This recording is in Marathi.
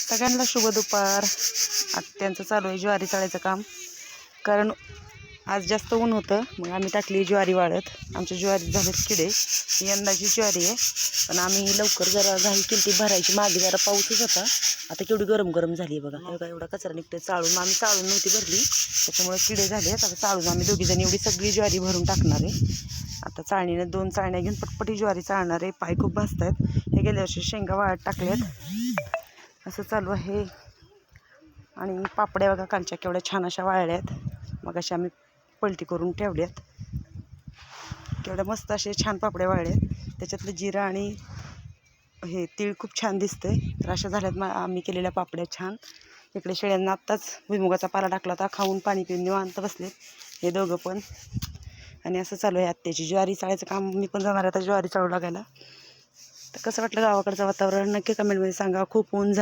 सगळ्यांना शुभ दुपार. आत्यांचं चालू आहे ज्वारी चाळायचं काम, कारण आज जास्त ऊन होतं. मग आम्ही टाकली ज्वारी वाळत. आमच्या ज्वारी झालेत किडे. यंदाची ज्वारी आहे, पण आम्ही लवकर जरा घाई केली ती भरायची. मागे जरा पाऊसच होता. आता केवढी गरम गरम झाली आहे बघा. एवढा एवढा कचरा निघतोय चाळून. आम्ही चाळून नव्हती भरली, त्याच्यामुळे किडे झाले. आता चाळून आम्ही दोघीजणी एवढी सगळी ज्वारी भरून टाकणार आहे. आता चाळणीने 2 चाळण्या घेऊन पटपटी ज्वारी चाळणार आहे. पाय खूप भाजत आहेत. हे गेल्या वर्षी शेंगा वाळत टाकल्यात. असं चालू आहे. आणि पापड्या बघा कालच्या केवढ्या छान अशा वाळल्यात. मग अशा आम्ही पलटी करून ठेवल्यात. केवढ्या मस्त असे छान पापड्या वाळल्यात. त्याच्यातलं जिरा आणि हे तीळ खूप छान दिसतंय. तर अशा झाल्यात आम्ही केलेल्या पापड्या छान. इकडे शेळ्यांना आत्ताच भुईमुगाचा पाला टाकला होता. खाऊन पाणी पिऊन निवांत बसलेत हे दोघं पण. आणि असं चालू आहे आत्याची ज्वारी चाळायचं काम. मी पण जाणार आहे आता ज्वारी चाळू लागायला. तर कसं वाटलं गावाकडचं वातावरण नक्की कमेंटमध्ये सांगा. खूप ऊन झालं.